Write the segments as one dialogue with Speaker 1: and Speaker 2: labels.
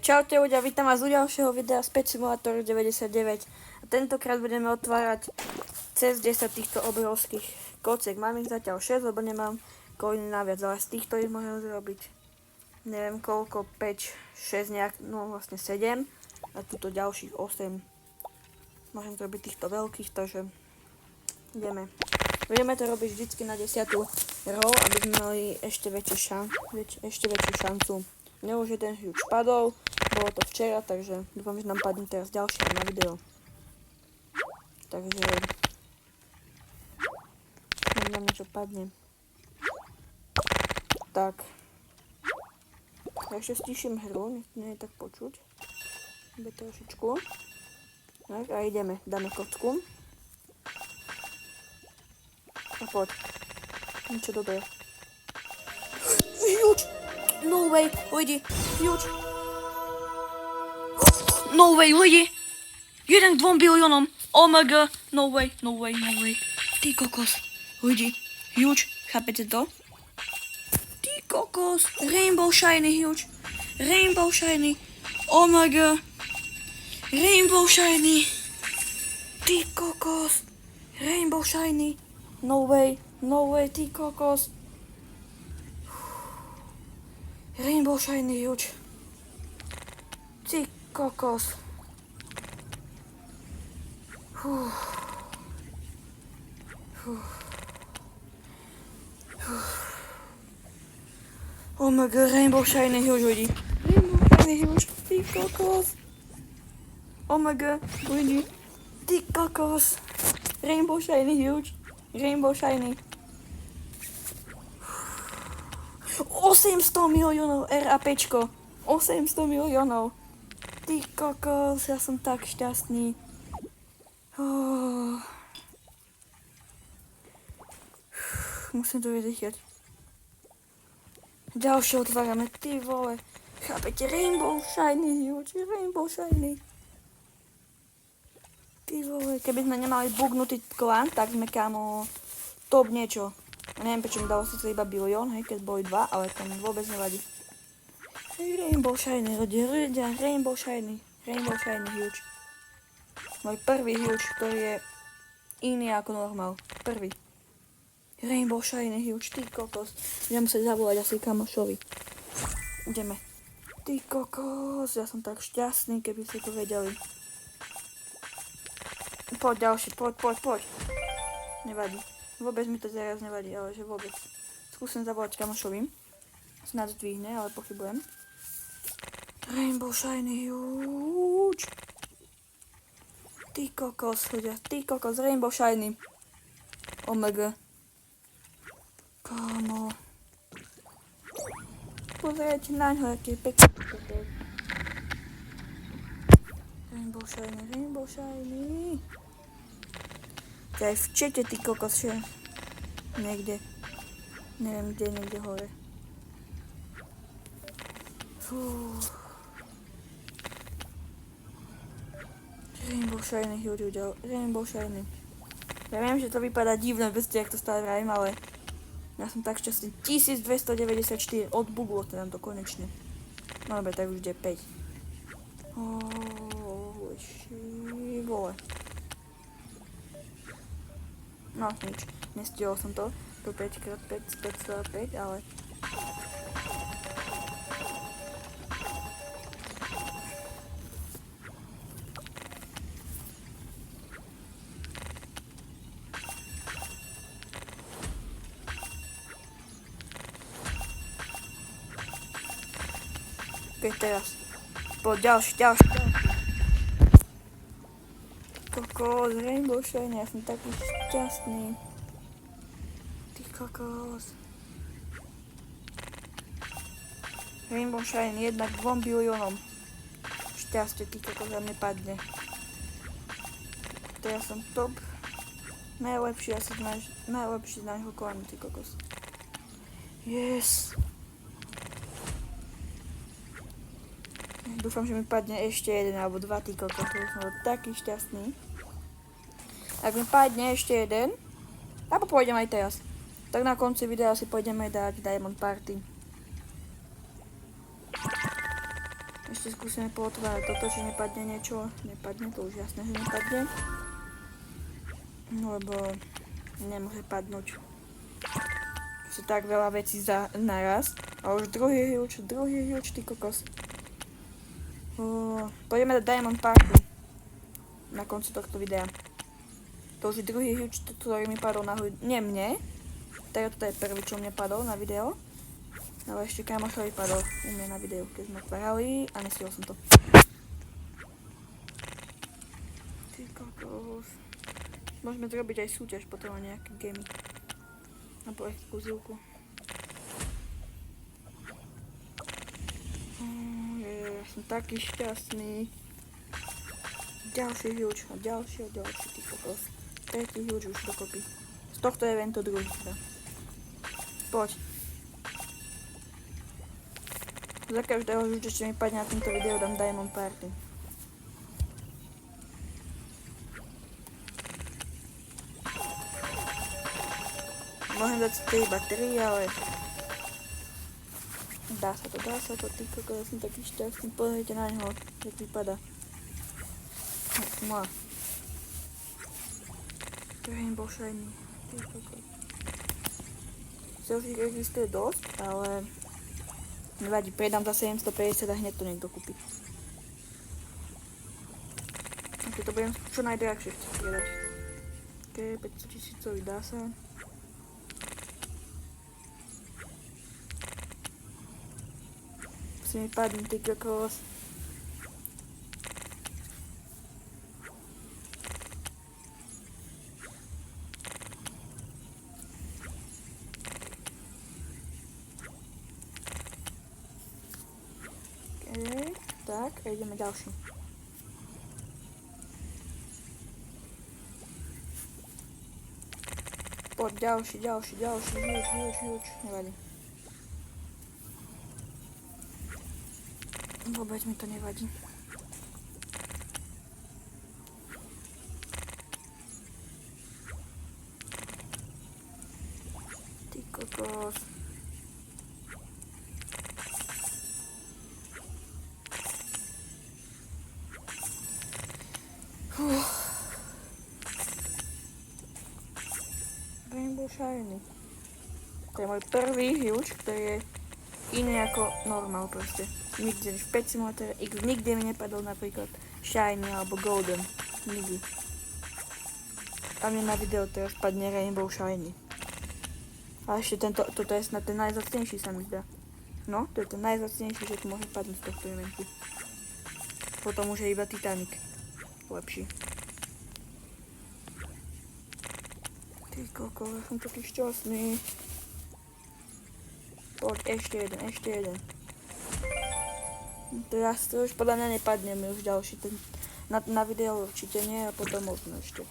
Speaker 1: Čaute ľudia, vítam vás u ďalšieho videa z Pet Simulator 99 a tentokrát budeme otvárať cez 10 týchto obrovských kociek. Mám ich zatiaľ 6, lebo nemám koľný naviac, ale z týchto ich môžem zrobiť neviem koľko, 5, 6 nejak, no vlastne 7 a tuto ďalších 8. Môžem zrobiť týchto veľkých, takže ideme. Budeme to robiť vždycky na 10. roll, aby sme mali ešte väčšiu šancu. Mne už jeden huge padol, bolo to včera, takže dúfam, že nám padne teraz ďalšie na video. Takže nám niečo padne. Tak. Ja ešte stíšim hru, nie je tak počuť. Bude trošičku. Tak a ideme, dáme kocku. A poď. Niečo dobré. Huge! No way, lidi, huge. No way, lidi. 1 k 2 biliónom. Oh my god, no way, no way, no way. Ty kokos, lidi, huge, chápete to? Ty kokos, rainbow shiny, huge. Rainbow shiny, oh my god. Rainbow shiny. Ty kokos, rainbow shiny. No way, ty kokos. Rainbow shiny huge. Ty kokos. Oh my god, rainbow shiny huge, lidi. Rainbow shiny huge. Ty kokos. Oh my god, lidi. Ty kokos. Rainbow shiny huge. Rainbow shiny. 800 miliónov RAPčko. 800 miliónov. Ty kokos, ja som tak šťastný. Musím to vydýchať. Ďalšie otvárame, ty vole. Chápete, rainbow shiny, huge, rainbow shiny. Ty vole, keby sme nemali bugnutý klan, tak sme kámo top niečo. Ja neviem, prečo mi dalo sice iba bilión, hej, keď boli 2, ale to mi vôbec nevadí. Rainbow shiny, ľudia, rainbow shiny huge. Môj prvý huge, ktorý je iný ako normál. Prvý. Rainbow shiny huge, ty kokos. Budem musieť zavolať asi kamošovi. Ideme. Ty kokos, ja som tak šťastný, keby ste to vedeli. Poď ďalší, poď. Nevadí. Vôbec mi to teraz nevadí, ale že vôbec. Skúsim zavolať kamošovi. Snad zdvihne, ale pochybujem. Rainbow shiny huge. Ty kokos, ľudia, rainbow shiny. Omega. Kámo. Pozrieť na ňo, aký je pekný. Rainbow shiny. To aj v čete, ty kokos, že? Niekde. Neviem kde, niekde hore. Rainbow shiny, rainbow shiny. Ja viem, že to vypadá divné, bez jak to stále vravím, ale ja som tak šťastný. 1294 od buglo teda to konečne. No dobre, tak už ide 5. Vole. No nič, nestihol som to. To 5x5, 5,5, ale... Opäť teraz. Poď ďalší. Kokos, rainbow shiny, ja som taký šťastný. Ty kokos. Rainbow shiny, 1 k 2 biliónom. Šťastie, ty kokos, a nepadne. Teraz som top. Najlepší z nášho klanu, ty kokos. Yes. Dúfam, že mi padne ešte 1 alebo 2, ty kokos, som taký šťastný. Ak mi padne ešte 1, alebo pôjdem aj teraz, tak na konci videa si pôjdeme dať Diamond Party. ešte skúsime pootvárať toto, či nepadne niečo. Nepadne, to už jasné, že nepadne. Lebo nemôže padnúť si tak veľa vecí naraz. A už druhý huge, ty kokos. Pôjdeme do Diamond Parku na konci tohto videa. To už je druhý huge, ktorý mi padol na hud... Nie mne. Toto je prvý, čo mne padol na video. Ale ešte kamošovi padol u mňa na videu, keď sme otvárali a nestihol som to. Ty kokos. Môžeme zrobiť aj súťaž potom o nejaké gamy. Alebo exkluzívku. Ja som taký šťastný. Ďalší huge a ďalší, ty kokos. Tretí huge už dokopy. Z tohto eventu druhý teda. Poď. Za každého huge, čo mi padne na tomto videu, dám Diamond Party. Môžem dať si iba 3, ale... Dá sa to, ty kokos, ja som taký šťastný. Pozrite na ňo, jak vypadá. Mua. Rainbow shiny, ty kokos. Selfie existuje dosť, ale... Nevadí, predám za 750 a hneď to niekto kúpi. A keď to budem čo najdrahšie chcieť predať. Ok, 500 000 dá sa. Musí mi padnúť, ty kokos. Tak, a ideme ďalší. Poď ďalší, huge, nevadí. Vôbec mi to nevadí. Ty kokos. Rainbow shiny. To je môj prvý huge, ktorý je iný ako normál proste. Nikde, v Pet Simulator X nikdy mi nepadol napríklad shiny alebo golden. Nikdy. A mne na video teraz padne Rainbow shiny. A ešte toto je snad ten najzacnejší, sa mi zdá. No, to je ten najzacnejší, že tu môže padnúť z tohto eventu. Potom už je iba Titanic. Lepší. Ty koko, ja som taký šťastný. Poď, ešte jeden. Teraz to už podľa mňa nepadne mi už ďalší. Na video určite nie a potom možno ešte.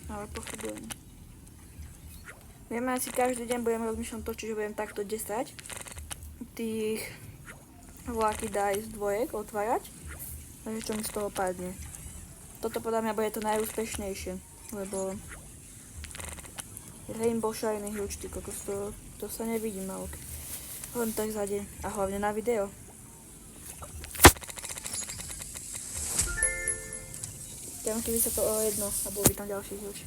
Speaker 1: Ale pochybujem. Vieme, asi každý deň budem rozmýšľať to, čiže budem takto 10 tých Lucky Dice dvojek otvárať. Takže čo mi z toho padne. Toto podľa mňa bude to najúspešnejšie, lebo Rainbow Shiny huge, ty kokos, to sa nevidí malok. Len tak za deň a hlavne na video. Ďakujem, keby sa to o jedno a bol by tam ďalší huge.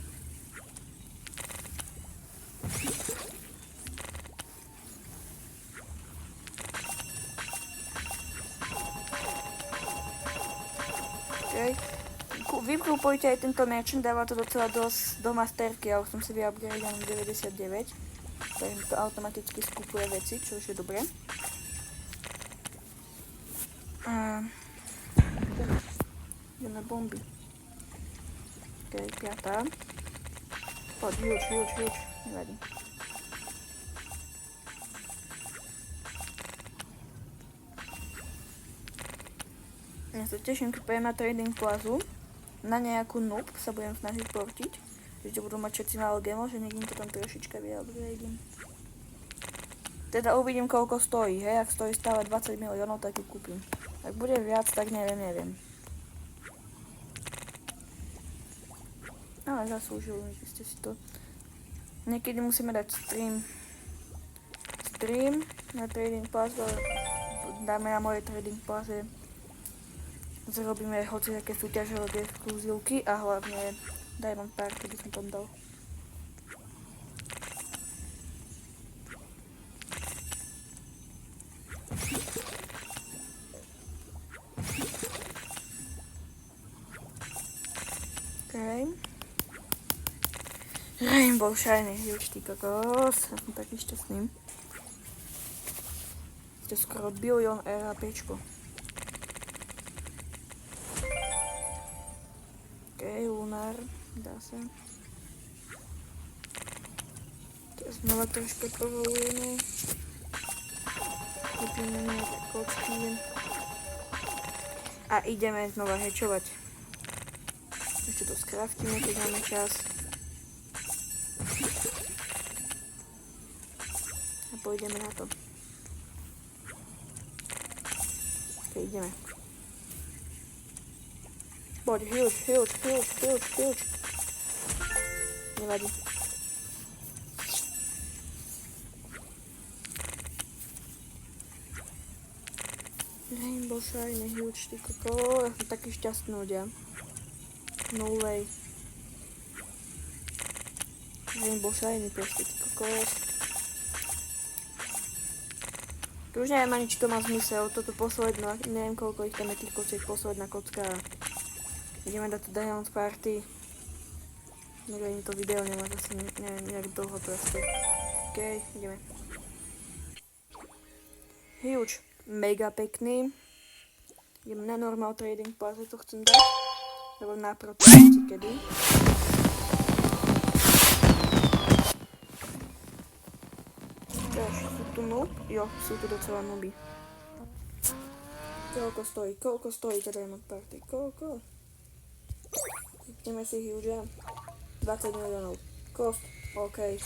Speaker 1: Vypúpojte aj tento merchant, dáva to docela dosť do masterky, ja už som si vyupgradeal na 99, takže to automaticky skupuje veci, čo už je dobré. Ideme bomby. Ok, 5. Poď, huge, nevadí. Ja sa teším, keď pojem na Trading Plazu. Na nejakú noob sa budem snažiť portiť, že budú mať všetci málo gemov, že niekým to tam trošička vyupgradím. Teda uvidím, koľko stojí, hej, ak stojí stále 20 miliónov, tak ju kúpim. Ak bude viac, tak neviem. Ale zaslúžil, že ste si to... Niekedy musíme dať stream stream na Trading Plus, dáme na moje Trading Plus, zrobíme hoci také súťažové exkluzívky a hlavne Diamond Party by som tam dal. Okay. Rainbow Shiny Huge, ty kokos, ja som taký šťastný. To je skoro bilión RAPčko. Okay, Lunar, dá sa. Teraz znova troška provolujeme. Kúpime nejaké kocky. A ideme znova hečovať. Ešte to skraftíme, keď máme čas. A pôjdeme na to. Ok, ideme. Poď, huge. Nevadí. Rainbow Shiny Huge, ty koko. Ja som taký šťastný ľudia. No way. Rainbow Shiny proste, ty kokos. Tu už neviem ani, či to má zmysel. Toto posledná, neviem koľko ich tam je tých kociek, posledná kocka. Ideme dať to Diamond Party. Neviem, to video nemá zase, neviem, jak dlho proste. OK, ideme. Huge, mega pekný. Idem na normal Trading Plus, to chcem dať. Lebo na proti kedy. Sú tu noob? Jo, sú tu docela nooby. Koľko stojí tá Diamond Party? Koľko? Klikneme si Huge. 20 miliónov. Cost, OK.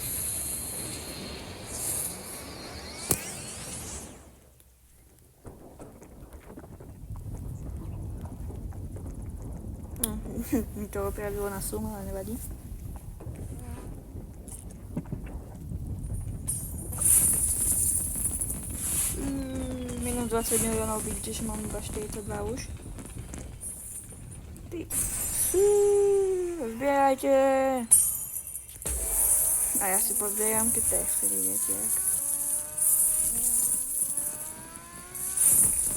Speaker 1: Mi to opravilo na sumu, ale nevadí. Minus 20 miliónov vidíte, že mám iba 42 už. Ty. Zbierajte. A ja si pozbieram, keď texty, viete jak.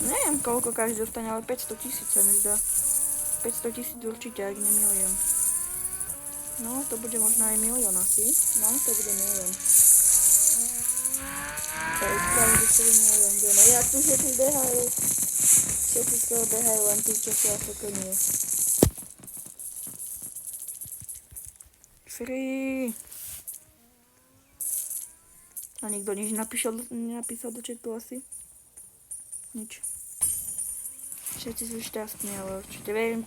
Speaker 1: Neviem koľko každý dostane, ale 500 000 sa mi zdá. 500 000 určite, ak nie milión. No, to bude možno aj milión asi. No, to bude milión. Každý 7 milión vieme. Jak tu všetci behajú. Všetci skoro behajú, len tí, čo sú ako konie. Free. A nikto nič nenapísal do chatu asi. Nič. Všetci sú šťastní, ale určite verím